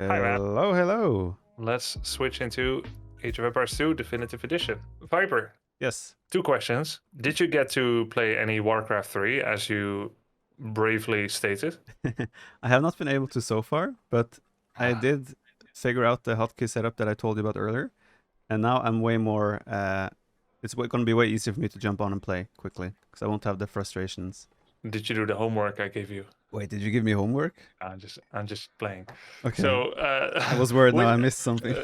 Hi, man. Hello, hello. Let's switch into Age of Empires 2 Definitive Edition. Viper, Yes, 2 questions. Did you get to play any Warcraft 3 as you bravely stated? I have not been able to so far, but I did figure out the hotkey setup that I told you about earlier, and now I'm way more. It's going to be way easier for me to jump on and play quickly because I won't have the frustrations. Did you do the homework I gave you? Wait, did you give me homework? I'm just playing. Okay. So I was worried now with- I missed something.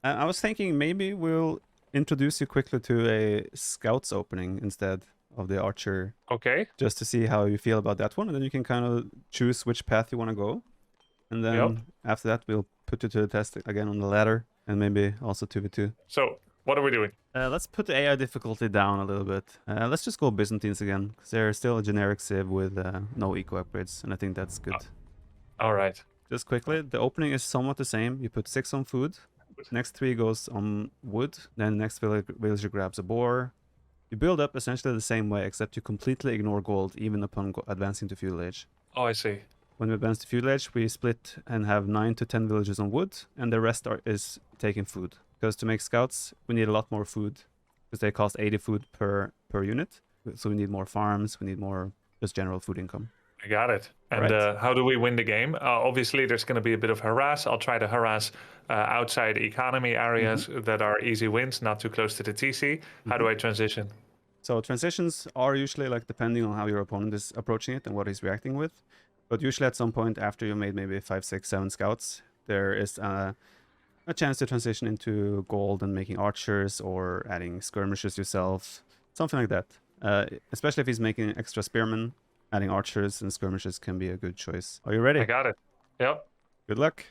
I was thinking maybe we'll introduce you quickly to a scouts opening instead of the archer, okay. just to see how you feel about that one, and then you can kind of choose which path you want to go. And then Yep. after that, we'll put you to the test again on the ladder, and maybe also 2v2. So what are we doing? Let's put the AI difficulty down a little bit. Let's just go Byzantines again, because they're still a generic civ with no eco upgrades, and I think that's good. All right. Just quickly, the opening is somewhat the same. You put 6 on food, next 3 goes on wood, then the next villager grabs a boar. You build up essentially the same way, except you completely ignore gold even upon advancing to Feudal Age. Oh, I see. When we advance to Feudal Age, we split and have 9 to 10 villages on wood, and the rest is taking food. Because to make scouts, we need a lot more food, because they cost 80 food per unit. So we need more farms, we need more just general food income. I got it. And Right. how do we win the game? Obviously, there's going to be a bit of harass. I'll try to harass outside economy areas that are easy wins, not too close to the TC. How do I transition? So transitions are usually like depending on how your opponent is approaching it and what he's reacting with. But usually at some point after you made maybe 5, 6, 7 scouts, there is a chance to transition into gold and making archers or adding skirmishers yourself, something like that. Especially if he's making extra spearmen, adding archers and skirmishers can be a good choice. Are you ready? I got it. Yep. Good luck.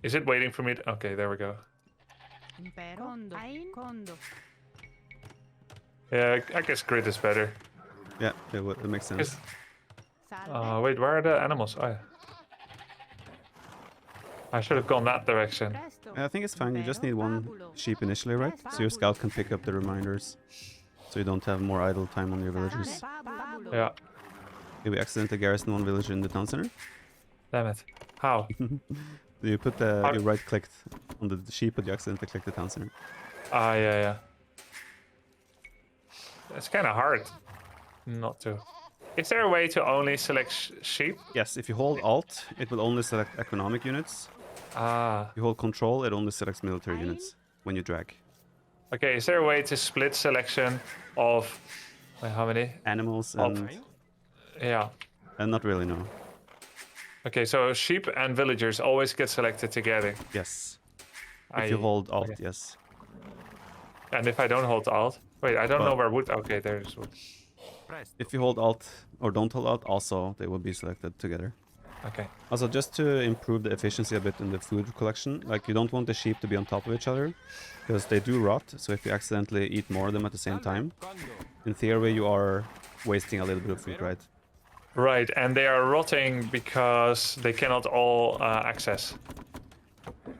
Is it waiting for me? Okay, there we go. Yeah, I guess grid is better. Yeah, it makes sense. Wait, where are the animals? Oh, yeah. I should have gone that direction. I think it's fine. You just need 1 sheep initially, right? So your scout can pick up the reminders, so you don't have more idle time on your villagers. Yeah. Did we accidentally garrison 1 villager in the town center? Damn it. How? You put you right-clicked on the sheep, but you accidentally clicked the town center. Yeah. It's kind of hard not to. Is there a way to only select sheep? Yes, if you hold Alt, it will only select economic units. Ah. If you hold Control, it only selects military units when you drag. Okay, is there a way to split selection of wait, how many? Animals Of- and Yeah. not really, no. Okay, so sheep and villagers always get selected together. Yes. If you hold Alt, okay. yes. And if I don't hold Alt, wait, I don't know Well- where wood. Okay, there's wood. If you hold Alt or don't hold Alt, also they will be selected together. Okay. Also, just to improve the efficiency a bit in the food collection, like you don't want the sheep to be on top of each other, because they do rot, so if you accidentally eat more of them at the same time, in theory you are wasting a little bit of food, right? Right, and they are rotting because they cannot all access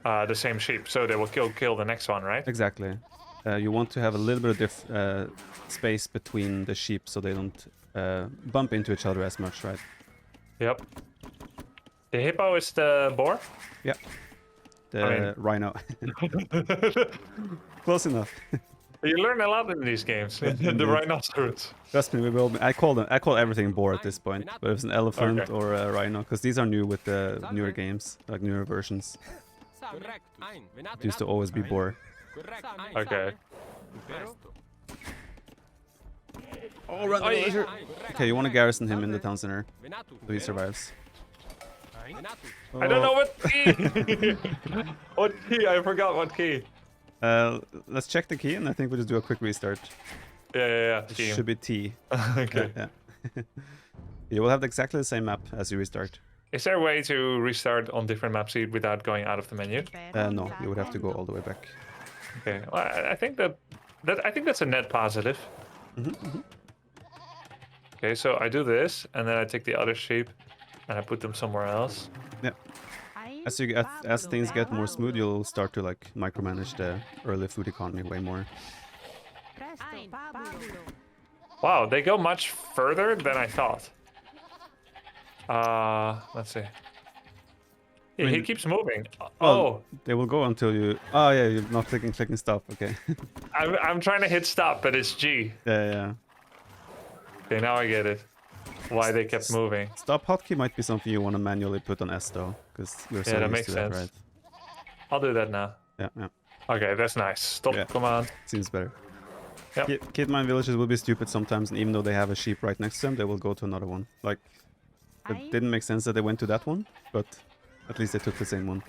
the same sheep, so they will kill the next one, right? Exactly. You want to have a little bit of space between the sheep so they don't bump into each other as much, right? Yep. The hippo is the boar? Yeah. The I mean- rhino. Close enough. You learn a lot in these games. indeed. The rhinoceros. Trust me, we will. I call everything boar at this point. But if it's an elephant Okay. or a rhino, because these are new with the newer games, like newer versions. It used to always be boar. Okay. Oh, run! Okay, you want to garrison him in the town center, so he survives. I don't know what key. What key? I forgot what key. Let's check the key, and I think we'll just do a quick restart. Yeah. It Team. should be T. Okay. Yeah. You will have exactly the same map as you restart. Is there a way to restart on different maps without going out of the menu? No, you would have to go all the way back. Okay. Well, I think that's a net positive. Okay, so I do this, and then I take the other sheep, and I put them somewhere else. Yeah. As things get more smooth, you'll start to like micromanage the early food economy way more. Wow, they go much further than I thought. Let's see. Yeah, mean, he keeps moving. Well, Oh, they will go until you. Oh yeah, you're not clicking stop. Okay. I'm trying to hit stop, but it's G. Yeah. Okay, now I get it. Why they kept moving. Stop hotkey might be something you want to manually put on S though, because you're so Yeah, that used makes to that, sense. right? I'll do that now. Yeah. Okay, that's nice. Stop Yeah. command. Seems better. Yep. Kid mine villages will be stupid sometimes, and even though they have a sheep right next to them, they will go to another one. Like, it didn't make sense that they went to that one, but at least they took the same one.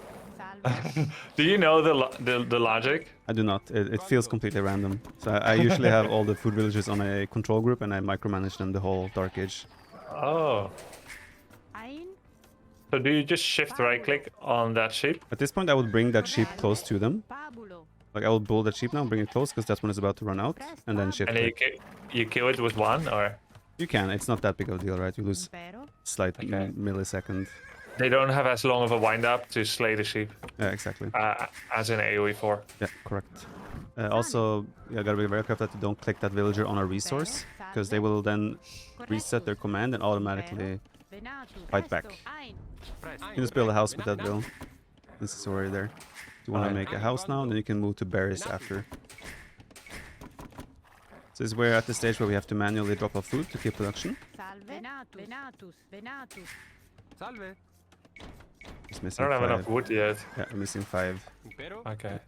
Do you know the logic? I do not. It feels completely random. So I usually have all the food villages on a control group, and I micromanage them the whole Dark Age. Oh. So do you just shift right click on that sheep? At this point, I would bring that sheep close to them. Like, I will bull that sheep now, bring it close, because that's when it's about to run out, and then shift And then click. you kill it with one, or? You can. It's not that big of a deal, right? You lose slight Okay. millisecond. They don't have as long of a wind up to slay the sheep Yeah, exactly. as in AoE4. Yeah, correct. Also, you gotta be very careful that you don't click that villager on a resource, because they will then reset their command and automatically fight back. You can just build a house with that build. This is already there. You want to make a house now, and then you can move to berries after. So this is where at the stage where we have to manually drop off food to keep production. Just I missing don't have 5. enough wood yet. Yeah, I'm missing 5. Okay.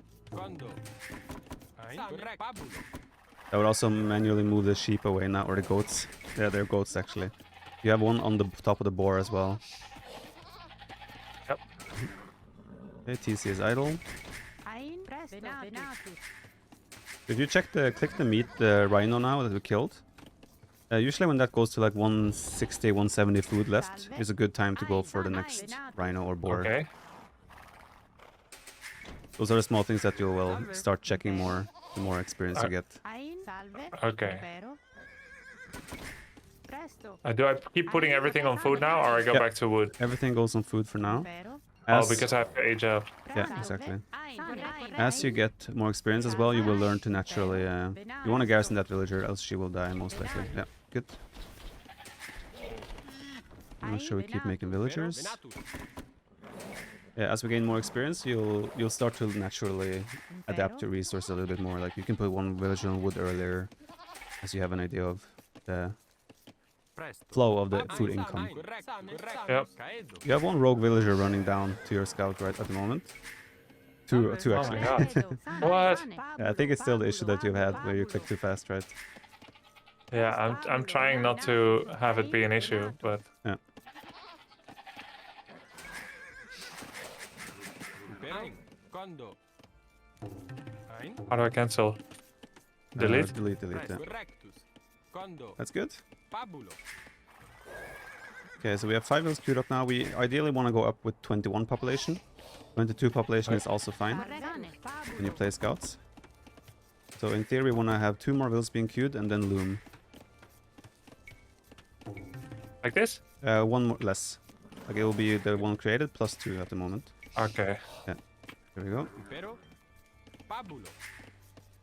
I would also manually move the sheep away now, or the goats. Yeah, they're goats actually. You have one on the top of the boar as well. Yep. Okay, TC is idle. If you click the meat, the rhino now that we killed, usually when that goes to like 160, 170 food left, is a good time to go for the next rhino or boar. Okay. Those are the small things that you will start checking more the more experience you get. Okay. Do I keep putting everything on food now, or I go back to wood? Everything goes on food for now. Because I have to age up. Yeah, exactly. As you get more experience as well, you will learn to naturally... you want to garrison that villager, else she will die most likely. Yeah, good. Make sure we keep making villagers. Yeah, as we gain more experience, you'll start to naturally adapt to resources a little bit more. Like, you can put one villager on wood earlier, as you have an idea of the flow of the food income. Yep. You have one rogue villager running down to your scout right at the moment. Two actually. Oh my god. What? Yeah, I think it's still the issue that you've had where you click too fast, right? Yeah, I'm trying not to have it be an issue, but Yeah. how do I cancel? Delete? Delete, yeah. That's good. Okay, so we have 5 vills queued up now. We ideally want to go up with 21 population. 22 population is also fine when you play scouts. So in theory, we want to have 2 more vills being queued and then loom. Like this? 1 more less. Like, it will be the one created plus 2 at the moment. Okay. Yeah. There we go.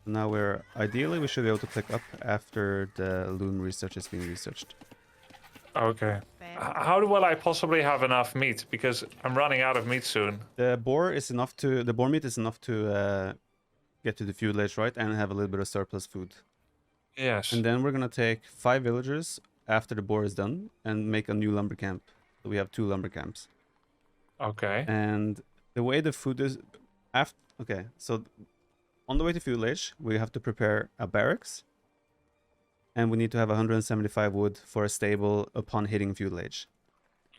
Now ideally we should be able to click up after the loom research has been researched. Okay. How will I possibly have enough meat? Because I'm running out of meat soon. The boar meat is enough to get to the Feudal Age, right, and have a little bit of surplus food. Yes. And then we're gonna take 5 villagers after the boar is done and make a new lumber camp. So we have 2 lumber camps. Okay. And the way the food is okay, so on the way to Feudal Age, we have to prepare a barracks. And we need to have 175 wood for a stable upon hitting Feudal Age.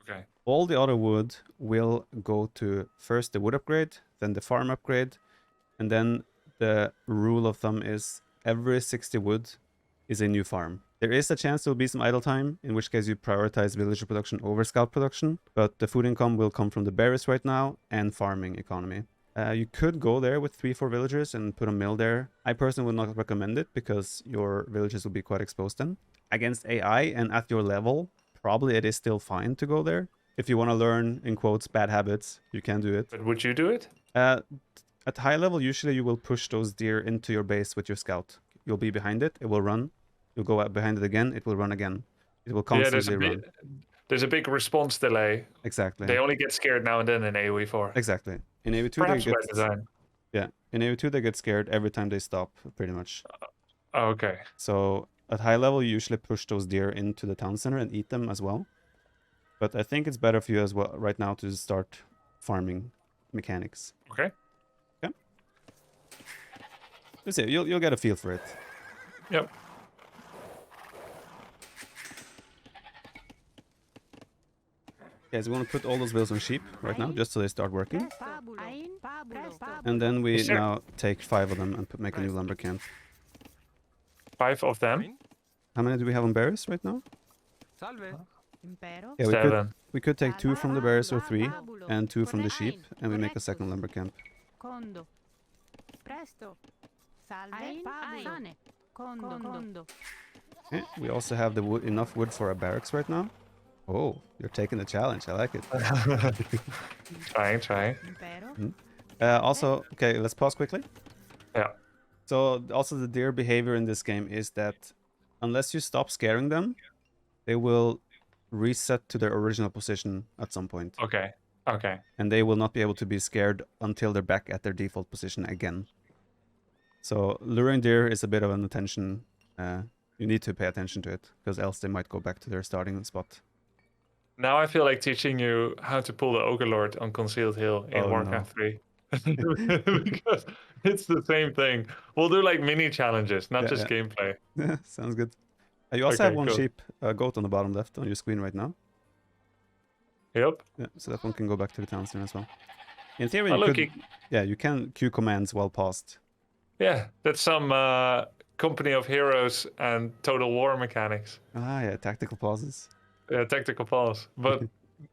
Okay. All the other wood will go to first the wood upgrade, then the farm upgrade, and then the rule of thumb is every 60 wood is a new farm. There is a chance there will be some idle time, in which case you prioritize villager production over scout production, but the food income will come from the berries right now and farming economy. You could go there with 3-4 villagers and put a mill there. I personally would not recommend it because your villages will be quite exposed then. Against AI and at your level, probably it is still fine to go there. If you want to learn, in quotes, bad habits, you can do it. But would you do it? At high level, usually you will push those deer into your base with your scout. You'll be behind it, it will run. You'll go out behind it again, it will run again. It will constantly run. there's a big response delay. Exactly. They only get scared now and then in AoE4. Exactly. In AoE2 they Perhaps by get design. yeah. In AoE2 they get scared every time they stop, pretty much. Oh, okay. So at high level, you usually push those deer into the town center and eat them as well. But I think it's better for you as well right now to start farming mechanics. Okay. Okay. Let's see. You'll get a feel for it. Yep. Okay, so we want to put all those wheels on sheep right now, just so they start working. And then we Yes, sir. now take 5 of them and make a new lumber camp. 5 of them. How many do we have on bears right now? Yeah, 7. we could take 2 from the bears or 3, and 2 from the sheep, and we make a second lumber camp. Okay, we also have the enough wood for our barracks right now. Oh, you're taking the challenge. I like it. Trying. Also, okay, let's pause quickly. Yeah. So also the deer behavior in this game is that unless you stop scaring them, they will reset to their original position at some point. Okay. And they will not be able to be scared until they're back at their default position again. So luring deer is a bit of an attention. You need to pay attention to it, because else they might go back to their starting spot. Now I feel like teaching you how to pull the Ogre Lord on Concealed Hill in Oh, Warcraft 3. Because it's the same thing. We'll do like mini challenges, not just gameplay. Yeah, sounds good. You also have one cool. sheep, goat on the bottom left on your screen right now. Yep. Yeah, so that one can go back to the town center as well. In theory, you can queue commands while paused. Yeah, that's some Company of Heroes and Total War mechanics. Ah, yeah, tactical pauses. Yeah, tactical pause. But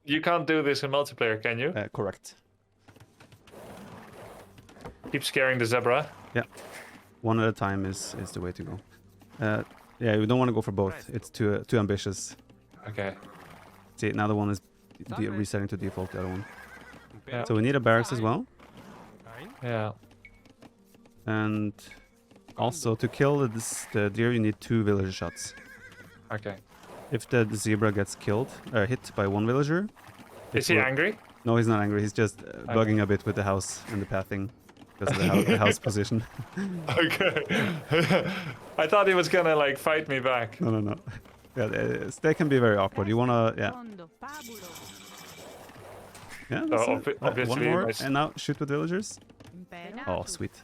you can't do this in multiplayer, can you? Correct. Keep scaring the zebra. Yeah, one at a time is the way to go. Yeah, you don't want to go for both. It's too ambitious. Okay. See, now the one is resetting to default, the other one. Yeah. So we need a barracks as well. Yeah. And also to kill the deer, you need 2 villager shots. Okay. If the zebra gets killed, hit by 1 villager... Is he angry? No, he's not angry. He's just bugging a bit with the house and the pathing. Because of the house position. Okay. I thought he was gonna like fight me back. No. Yeah, they can be very awkward. You wanna, yeah. Yeah, that's it. Obviously, one more, and now shoot with villagers. Oh, sweet.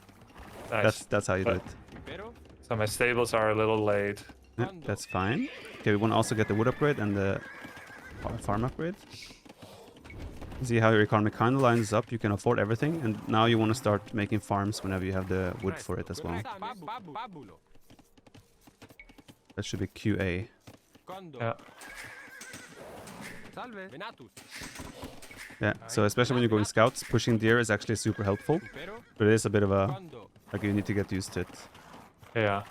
Nice. That's how you do it. So my stables are a little late. Yeah, that's fine. Okay, we want to also get the wood upgrade and the farm upgrade. See how your economy kind of lines up. You can afford everything, and now you want to start making farms whenever you have the wood for it as well. That should be QA. Yeah. Yeah, so especially when you're going scouts, pushing deer is actually super helpful. But it is a bit of a... like, you need to get used to it. Yeah.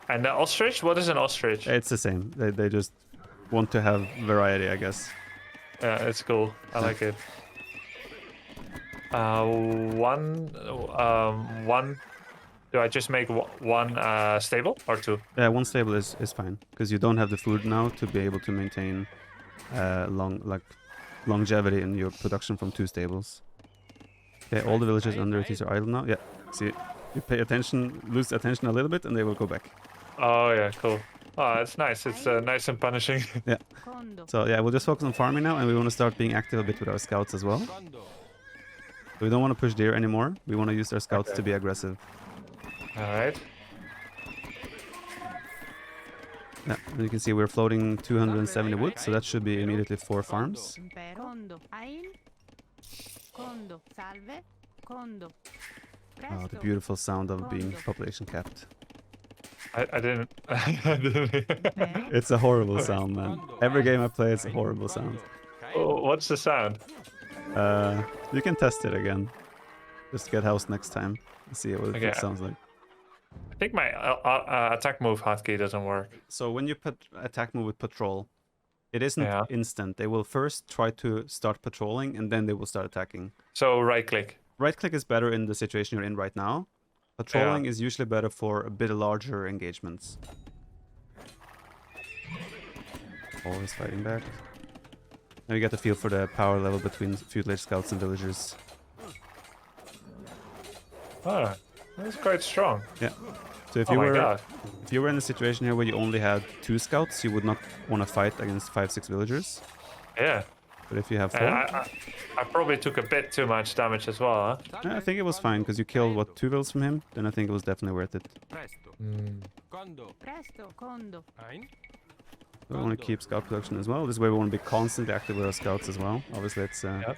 And the ostrich? What is an ostrich? It's the same. They just want to have variety, I guess. Yeah, it's cool. I like it. One. Do I just make one stable or 2? Yeah, 1 stable is fine, because you don't have the food now to be able to maintain longevity in your production from 2 stables. Okay, all the villagers under it are idle now. Yeah, see, you pay attention, lose attention a little bit, and they will go back. Oh yeah, cool. Oh, it's nice. It's nice and punishing. Yeah. So yeah, we'll just focus on farming now, and we want to start being active a bit with our scouts as well. So we don't want to push deer anymore. We want to use our scouts to be aggressive. All right. Yeah, and you can see we're floating 270 wood, so that should be immediately 4 farms. Oh, the beautiful sound of being population capped. I didn't. I didn't. It's a horrible sound, man. Every game I play, it's a horrible sound. Oh, what's the sound? You can test it again. Just get house next time and see what it sounds like. I think my attack move hotkey doesn't work. So when you put attack move with patrol, it isn't instant. They will first try to start patrolling, and then they will start attacking. So right click. Right click is better in the situation you're in right now. Patrolling is usually better for a bit larger engagements. Always fighting back. Now you get the feel for the power level between Feudal Age scouts and villagers. Ah, that's quite strong. Yeah. So if Oh you my were god. if you were in a situation here where you only had 2 scouts, you would not want to fight against 5-6 villagers. Yeah. But if you have 4, And I probably took a bit too much damage as well, huh? I think it was fine because you killed what 2 vills from him. Then I think it was definitely worth it. Presto. Mm. Condo. Presto, condo. Ein. We want to keep scout production as well. This way we want to be constantly active with our scouts as well. Obviously it's Yep.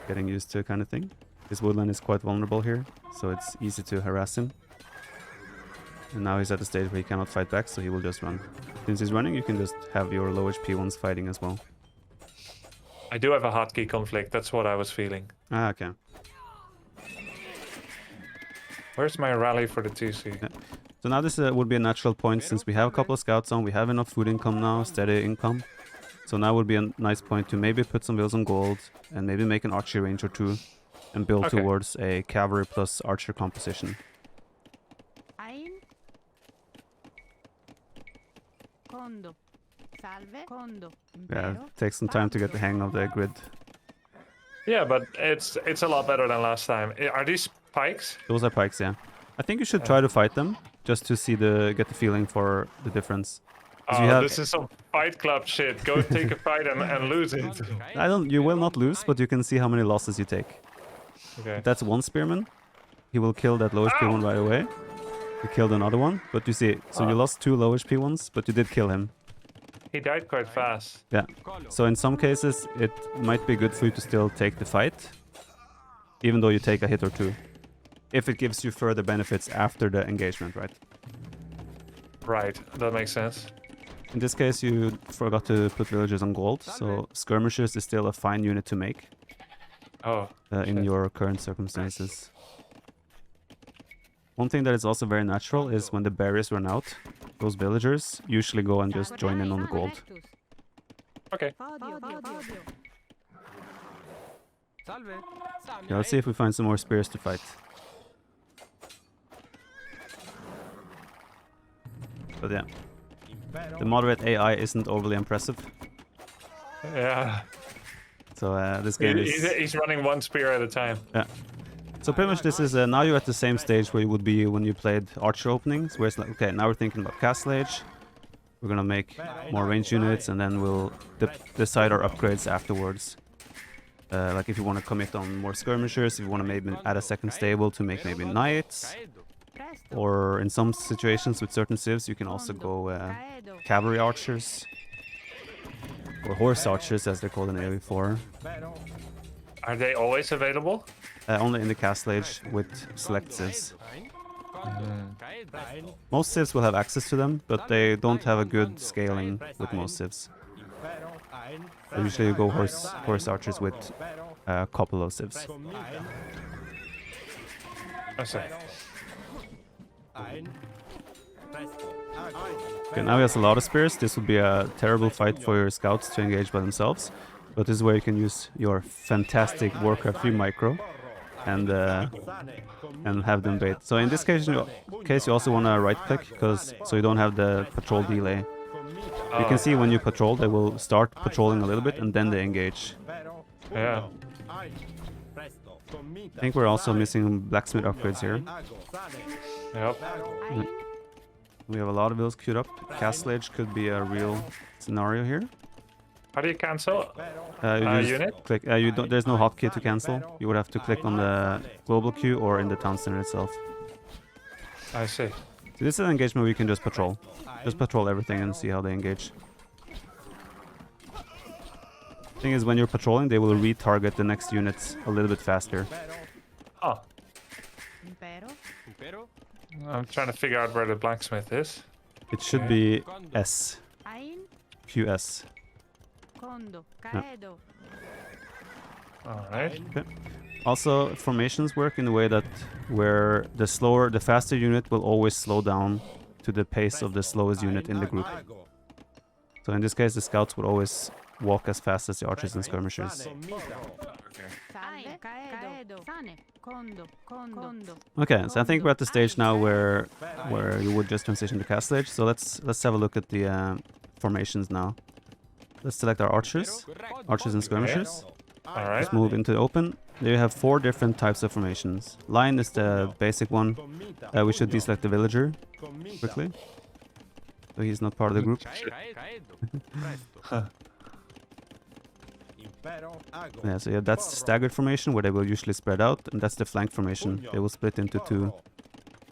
getting used to kind of thing. This woodland is quite vulnerable here, so it's easy to harass him. And now he's at the stage where he cannot fight back, so he will just run. Since he's running, you can just have your low HP ones fighting as well. I do have a hotkey conflict. That's what I was feeling. Ah, okay. Where's my rally for the TC? Yeah. So now this would be a natural point since we have a couple of scouts on, we have enough food income now, steady income. So now would be a nice point to maybe put some vills on gold and maybe make an archery range or 2 and build Okay. towards a cavalry plus archer composition. Ein. Condo. Salve. Condo. Yeah, Impero. it takes some time to get the hang of the grid. Yeah, but it's a lot better than last time. Are these pikes? Those are pikes, yeah. I think you should try to fight them just to see get the feeling for the difference. 'Cause Oh, you have- this is some Fight Club shit. Go take a fight and lose it. You will not lose, but you can see how many losses you take. Okay. If that's one spearman, he will kill that low HP one right away. You killed another one, but you see, so you lost 2 low HP ones, but you did kill him. He died quite fast. Yeah. So in some cases, it might be good for you to still take the fight, even though you take a hit or 2. If it gives you further benefits after the engagement, right? Right, that makes sense. In this case, you forgot to put villagers on gold, so skirmishers is still a fine unit to make Oh, in shit. your current circumstances. One thing that is also very natural is when the barriers run out, those villagers usually go and just join in on the gold. Rectus. Okay. Podio, podio. Salve. Yeah, let's see if we find some more spears to fight. But yeah, the moderate AI isn't overly impressive, Yeah. so this game is... He's running one spear at a time. Yeah. So pretty much this is now you're at the same stage where you would be when you played Archer openings, where it's like, okay, now we're thinking about Castle Age. We're gonna make more range units, and then we'll decide our upgrades afterwards. Like if you want to commit on more skirmishers, if you want to maybe add a second stable to make maybe knights, Presto. or in some situations with certain civs you can also go Caedo. cavalry archers, or horse archers as they're called in AoE4. Are they always available? Only in the Castle Age with select civs. Ein. Condo. Caedo. Most civs will have access to them, but they don't have a good scaling with most civs. So usually you go horse archers with a couple of civs. I see. Okay, now he has a lot of spears. This would be a terrible fight for your scouts to engage by themselves. But this is where you can use your fantastic Warcraft 3 micro and have them bait. So in this case you also want to right click, so you don't have the patrol delay. You can see when you patrol, they will start patrolling a little bit and then they engage. Yeah. I think we're also missing blacksmith upgrades here. Yep. Ein. We have a lot of vills queued up. Castle Age could be a real scenario here. How do you cancel? You just Unit? click. You don't. There's no hotkey to cancel. You would have to click on the global queue or in the town center itself. I see. So this is an engagement where you can just patrol. Just patrol everything and see how they engage. Thing is, when you're patrolling, they will retarget the next units a little bit faster. Oh, Impero. Impero. I'm trying to figure out where the blacksmith is. It should be S, Ein. QS. Condo. Caedo. All right. Also, formations work in a way that where the faster unit will always slow down to the pace of the slowest unit in the group. So in this case, the scouts would always walk as fast as the archers and skirmishers. Salve. Caedo. Sane. Condo. Condo. Okay, so I think we're at the stage now where you would just transition to Castle Age. So let's have a look at the formations now. Let's select our archers. Archers and skirmishers. All right. Just move into the open. There you have 4 different types of formations. Line is the basic one. We should deselect the villager quickly. So he's not part of the group. Yeah, so yeah, that's staggered formation where they will usually spread out, and that's the flank formation. They will split into 2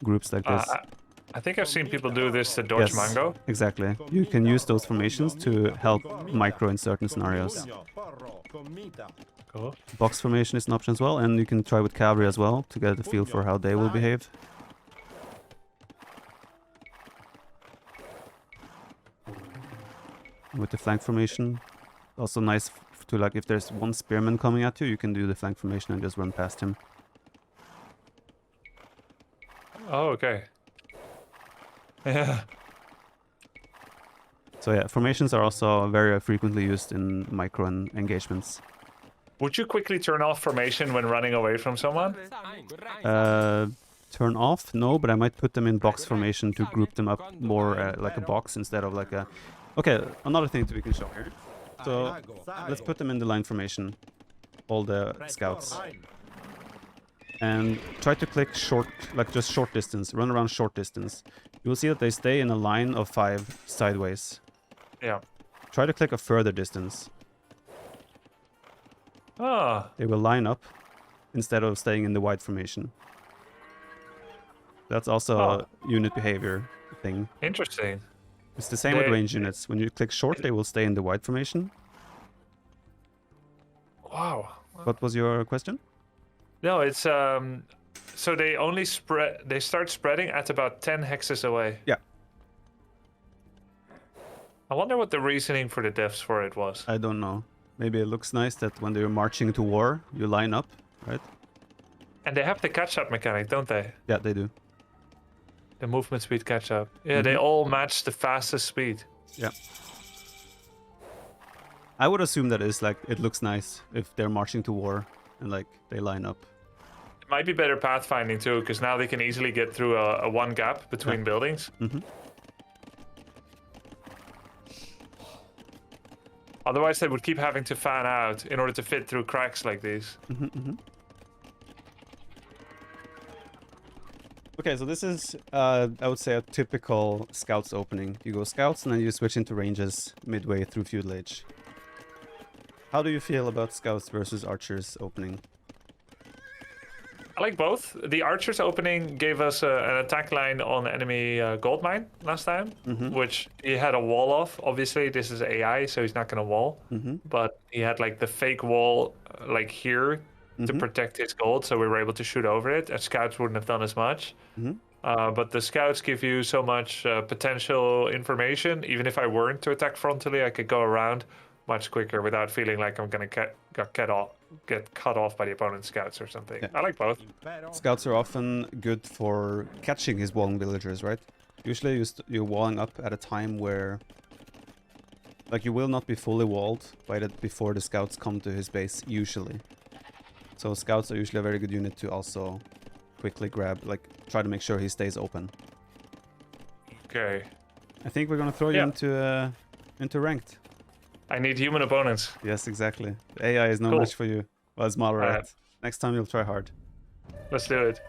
groups like this. I think I've seen people do this to dodge mango. Exactly. You can use those formations to help micro in certain scenarios. Cool. Box formation is an option as well, and you can try with cavalry as well to get a feel for how they will behave. With the flank formation, also nice to, like, if there's one spearman coming at you, you can do the flank formation and just run past him. Oh, okay. Yeah. So yeah, formations are also very frequently used in micro engagements. Would you quickly turn off formation when running away from someone? Turn off? No, but I might put them in box formation to group them up more like a box instead of like a... Okay, another thing that we can show here. So let's put them in the line formation, all the scouts. And try to click short, like just short distance, run around short distance. You will see that they stay in a line of 5 sideways. Yeah. Try to click a further distance. Ah. They will line up instead of staying in the wide formation. That's also a unit behavior thing. Interesting. It's the same with range units. When you click short, they will stay in the wide formation. Wow. What was your question? No, it's so they only spread. They start spreading at about 10 hexes away. Yeah. I wonder what the reasoning for the devs for it was. I don't know. Maybe it looks nice that when they're marching to war, you line up, right? And they have the catch-up mechanic, don't they? Yeah, they do. The movement speed catch-up. Yeah, they all match the fastest speed. Yeah. I would assume that is like it looks nice if they're marching to war and like they line up. It might be better pathfinding too, because now they can easily get through a one gap between buildings. Mm-hmm. Otherwise, they would keep having to fan out in order to fit through cracks like these. Mm-hmm, mm-hmm. Okay, so this is, I would say, a typical Scouts opening. You go Scouts and then you switch into ranges midway through Feudal Age. How do you feel about Scouts versus Archers opening? I like both. The Archers opening gave us an attack line on enemy gold mine last time, which he had a wall off. Obviously, this is AI, so he's not going to wall. But he had like the fake wall like here to protect his gold, so we were able to shoot over it. And Scouts wouldn't have done as much. But the Scouts give you so much potential information. Even if I weren't to attack frontally, I could go around much quicker without feeling like I'm going to get cut off by the opponent's Scouts or something. Yeah. I like both. Scouts are often good for catching his walling villagers, right? Usually you're walling up at a time where like you will not be fully walled before the Scouts come to his base, usually. So Scouts are usually a very good unit to also quickly grab, like try to make sure he stays open. Okay. I think we're gonna throw you into ranked. I need human opponents. Yes, exactly. The AI is no match for you. Well, it's moderate. Next time you'll try hard. Let's do it.